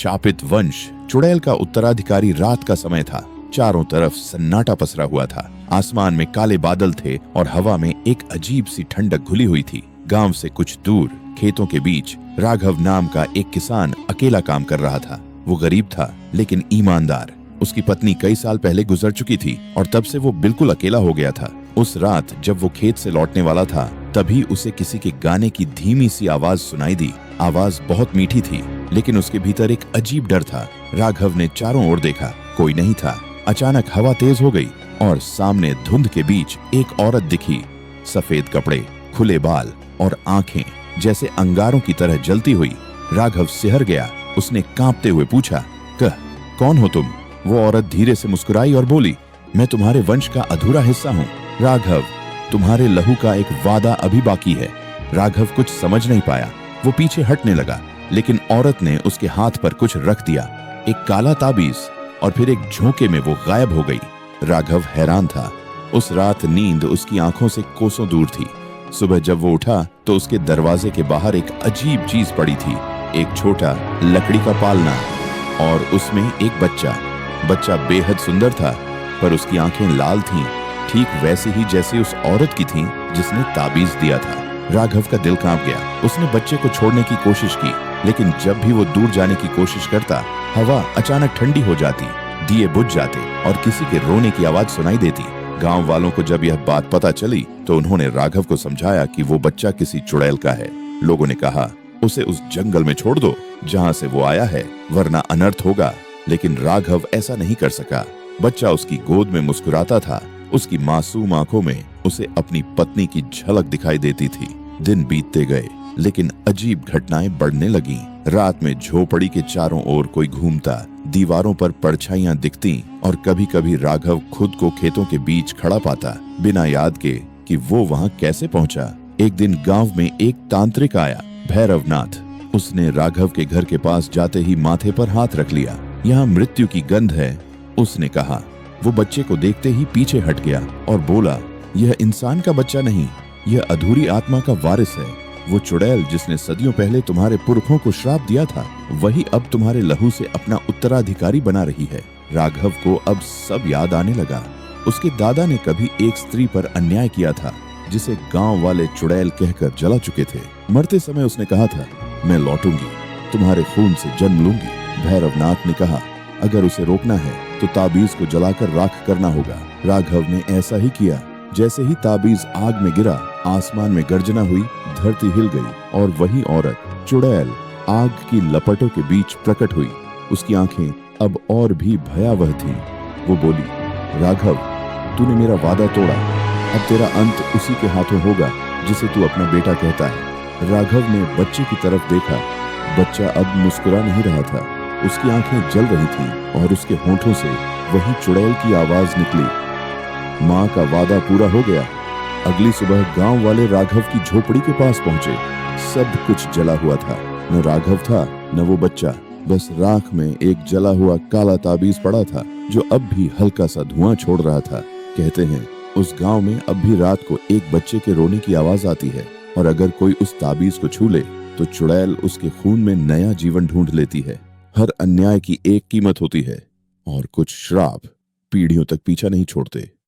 शापित वंश चुड़ैल का उत्तराधिकारी रात का समय था। चारों तरफ सन्नाटा पसरा हुआ था। आसमान में काले बादल थे और हवा में एक अजीब सी ठंडक घुली हुई थी। गांव से कुछ दूर खेतों के बीच राघव नाम का एक किसान अकेला काम कर रहा था। वो गरीब था लेकिन ईमानदार। उसकी पत्नी कई साल पहले गुजर चुकी थी और तब से वो बिल्कुल अकेला हो गया था। उस रात जब वो खेत से लौटने वाला था तभी उसे किसी के गाने की धीमी सी आवाज सुनाई दी। आवाज बहुत मीठी थी लेकिन उसके भीतर एक अजीब डर था। राघव ने चारों ओर देखा, कोई नहीं था। अचानक हवा तेज हो गई और सामने धुंध के बीच एक औरत दिखी। सफेद कपड़े, खुले बाल और आंखें जैसे अंगारों की तरह जलती हुई। राघव सिहर गया। उसने कांपते हुए पूछा, कौन हो तुम? वो औरत धीरे से मुस्कुराई और बोली, मैं तुम्हारे वंश का अधूरा हिस्सा हूँ। राघव, तुम्हारे लहू का एक वादा अभी बाकी है। राघव कुछ समझ नहीं पाया। वो पीछे हटने लगा लेकिन औरत ने उसके हाथ पर कुछ रख दिया, एक काला ताबीज, और फिर एक झोंके में वो गायब हो गई। राघव हैरान था। उस रात नींद उसकी आंखों से कोसों दूर थी। सुबह जब वो उठा तो उसके दरवाजे के बाहर एक अजीब चीज पड़ी थी, एक छोटा लकड़ी का पालना और उसमें एक बच्चा। बच्चा बेहद सुंदर था पर उसकी आंखें लाल थीं, ठीक वैसे ही जैसे उस औरत की थीं जिसने ताबीज दिया था। राघव का दिल कांप गया। उसने बच्चे को छोड़ने की कोशिश की लेकिन जब भी वो दूर जाने की कोशिश करता, हवा अचानक ठंडी हो जाती, दिए बुझ जाते और किसी के रोने की आवाज सुनाई देती। गांव वालों को जब यह बात पता चली तो उन्होंने राघव को समझाया कि वो बच्चा किसी चुड़ैल का है। लोगों ने कहा, उसे उस जंगल में छोड़ दो जहां से वो आया है, वरना अनर्थ होगा। लेकिन राघव ऐसा नहीं कर सका। बच्चा उसकी गोद में मुस्कुराता था। उसकी मासूम आंखों में उसे अपनी पत्नी की झलक दिखाई देती थी। दिन बीतते गए लेकिन अजीब घटनाएं बढ़ने लगीं। रात में झोपड़ी के चारों ओर कोई घूमता, दीवारों पर परछाइयां दिखती और कभी-कभी राघव खुद को खेतों के बीच खड़ा पाता, बिना याद के कि वो वहां कैसे पहुंचा। एक दिन गांव में एक तांत्रिक आया, भैरवनाथ। उसने राघव के घर के पास जाते ही माथे पर हाथ रख लिया। यहाँ मृत्यु की गंध है, उसने कहा। वो बच्चे को देखते ही पीछे हट गया और बोला, यह इंसान का बच्चा नहीं, यह अधूरी आत्मा का वारिस है। वो चुड़ैल जिसने सदियों पहले तुम्हारे पुरखों को श्राप दिया था, वही अब तुम्हारे लहू से अपना उत्तराधिकारी बना रही है। राघव को अब सब याद आने लगा। उसके दादा ने कभी एक स्त्री पर अन्याय किया था जिसे गांव वाले चुड़ैल कहकर जला चुके थे। मरते समय उसने कहा था, मैं लौटूंगी, तुम्हारे खून से जन्म लूंगी। भैरवनाथ ने कहा, अगर उसे रोकना है तो ताबीज को जलाकर राख करना होगा। राघव ने ऐसा ही किया। जैसे ही ताबीज आग में गिरा, आसमान में गर्जना हुई, धरती हिल गई और वही औरत चुड़ैल आग की लपटों के बीच प्रकट हुई। उसकी आंखें अब और भी भयावह थीं। वो बोली, राघव, तूने मेरा वादा तोड़ा। अब तेरा अंत उसी के हाथों होगा जिसे तू अपना बेटा कहता है। राघव ने बच्चे की तरफ देखा। बच्चा अब मुस्कुरा नहीं रहा था। उसकी आंखें जल रही थीं और उसके होंठों से वही चुड़ैल की आवाज निकली। माँ का वादा पूरा हो गया। अगली सुबह गांव वाले राघव की झोपड़ी के पास पहुंचे। सब कुछ जला हुआ था। न राघव था न वो बच्चा, बस राख में एक जला हुआ काला ताबीज पड़ा था जो अब भी हल्का सा धुआं छोड़ रहा था। कहते हैं उस गांव में अब भी रात को एक बच्चे के रोने की आवाज आती है और अगर कोई उस ताबीज को छू ले तो चुड़ैल उसके खून में नया जीवन ढूंढ लेती है। हर अन्याय की एक कीमत होती है और कुछ श्राप पीढ़ियों तक पीछा नहीं छोड़ते।